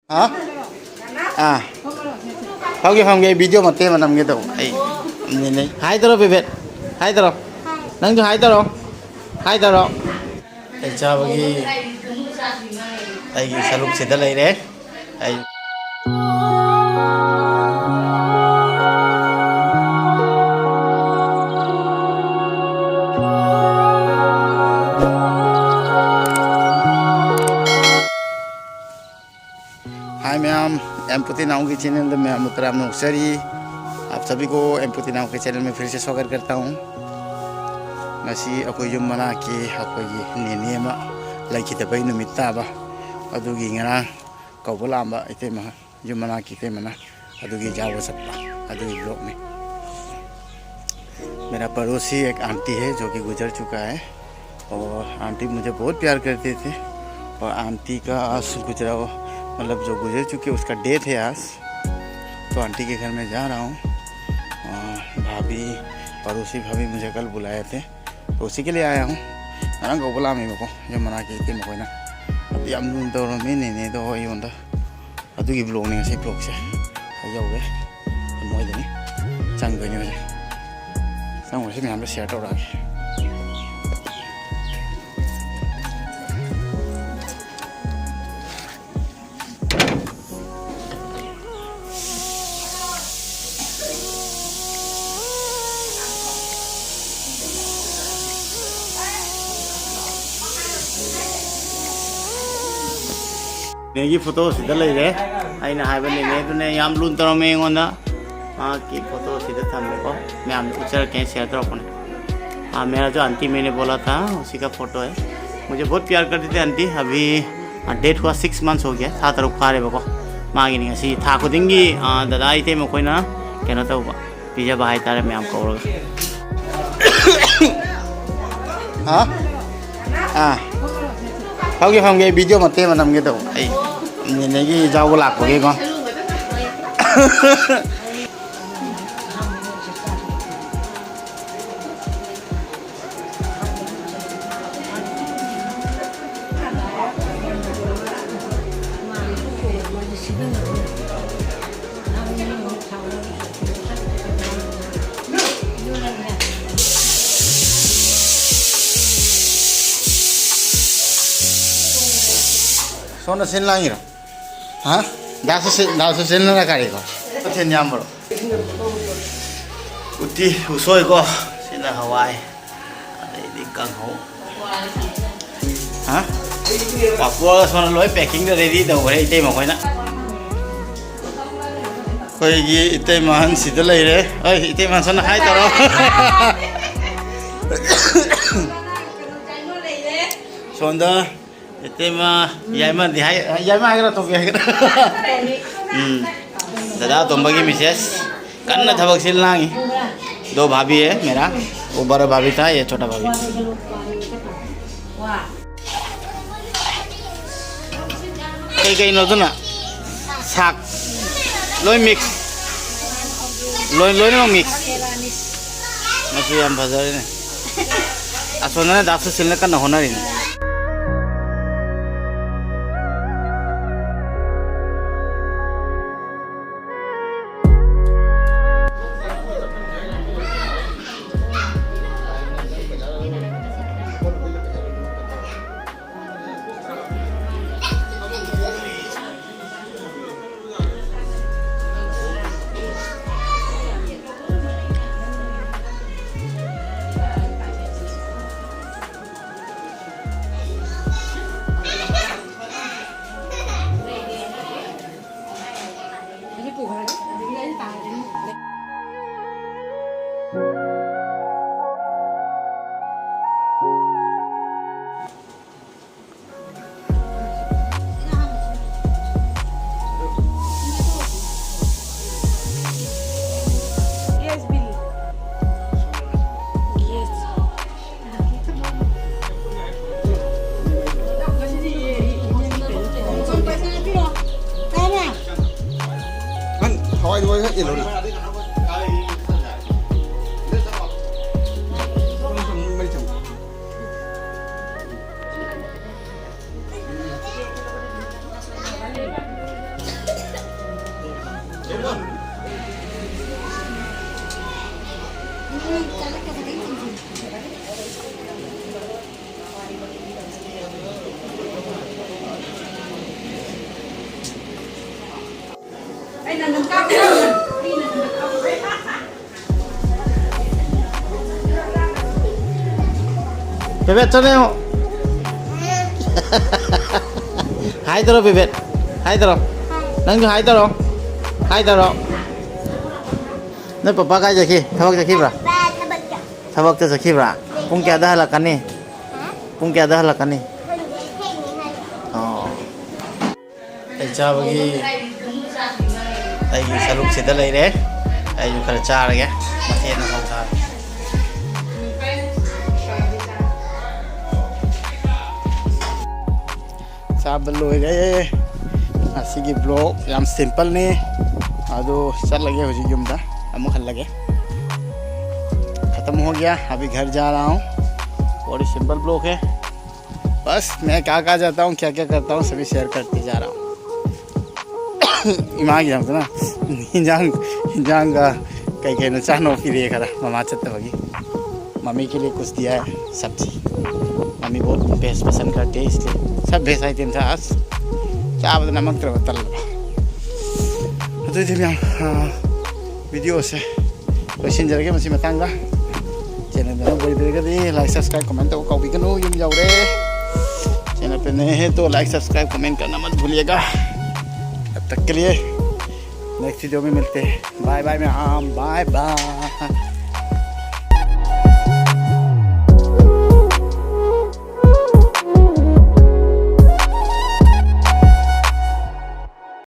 hả à không cái video mà tên mà nằm cái đầu ấy nhìn này hai tao về Việt hai tao nâng cho hai tao để cho cái ai solup sida lấy đấy ai hi ma'am empathy now के channel में मैं मुतराम नौसरी आप सभी को empathy now के channel में फिर से स्वागत करता हूँ ngasi akoy yung manaki akoy nini ma lagi tabay numitaba adugi ngarang kaubulamba ite ma yung manaki ite mana adugi jawa sappa adugi blog में मेरा पड़ोसी एक आंटी है जो कि गुजर चुका है और आंटी मुझे बहुत प्यार करते थे और आंटी का आज गुजरा मतलब जो गुजर चुके उसका डेथ है आज। तो आंटी के घर में जा रहा हूँ। भाभी पड़ोसी भाभी मुझे कल बुलाए थे तो उसी के लिए आया हूँ। अरंग को बुला मेरे को जो मना के थे मैं ना अभी हम लोग तो नहीं तो ये होता अदु की ब्लॉग नहीं से ब्लॉग से हो गए मोई देनी चंग गई नहीं मुझे संग उसे मैं हम लोग शेयर हो रहा है। नेगी फोटो सिदा लेरे आइना हाइबा नेने तुने याम लुन तरो में गोंदा की फोटो सिदा थमले को मैं हम उचर के शेयर करो अपन। मेरा जो आंटी मैंने बोला था उसी का फोटो है। मुझे बहुत प्यार करती थी आंटी। अभी डेट हुआ 6 मंथ्स हो गया था तरफ खा रहे बको मांगी नहीं सी था खुदिंगी दादा इते में कोई ना कहना तो पिज्जा बाहर तारे मैं आपको और हाँ हम ये वीडियो मत में नमगे तो नहीं जाओ लाख हो गए कौन सोना सेन लांगी हाँ दास सेन ना करी को तो न्याम बरो उठी उसोय को सेना हवाई अरे दिक्कत हो हाँ पापा सोना लोई पैकिंग रेडी तो हो रही इतने में कोई ना कोई ये इतने महान सीधे ले रहे ओए इतने महान सोना हाय तरो सोना इतने में यामा दिहाई यामा आएगा तो क्या आएगा दादा तुम बगी मिसेस करना था बक्सिल लांगी 2 भाभी है मेरा वो बड़ा भाभी था ये छोटा भाभी कई नो तो ना साग लोई मिक्स लोई ना मिक्स मछली हम बाजार ने असोना ने 10 सिलने का न होना रही Thôi thôi hết gì rồi. Bebet sana yuk. Hai taro Bebet. Hai taro. Nang jo hai taro. Hai taro. Nai papa kai jaki. Thawak jaki bra. Thawak ta jaki bra. Pung kya dah halakan ni. Pung kya dah halakan ni. Oh. Aja bagi. Ai saluk sida lai re. Ai ju khar cha ra ge. Mathe na khau sa. Sab loi gaye. Asigi vlog yam simple ne. Ado चल लगे हो जी जुमदा अमुक हल लगे ख़त्म हो गया अभी घर जा रहा हूँ और सिंपल ब्लॉग है बस मैं क्या जाता हूँ क्या करता हूँ सभी शेयर करते जा रहा हूँ इमा गया ना हिंजांग कई कहीं न चाहनो फिर ये खरा ममा चत्ता बगी मम्मी के लिए कुछ दिया है सब्जी मम्मी बहुत भेज पसंद करती है इसलिए सब भेज आई तीन था आज चावल नमक तो तल अतुई थेम वीडियो से लोइसिनजरगे मसी मतंगा चैनल में बोइदरगदी लाइक सब्सक्राइब कमेंट तो काउबिकनो युम जाउरे चैनल पे नए हैं तो लाइक सब्सक्राइब कमेंट करना मत भूलिएगा तब तक के लिए नेक्स्ट वीडियो में मिलते हैं बाय बाय में बाय बाय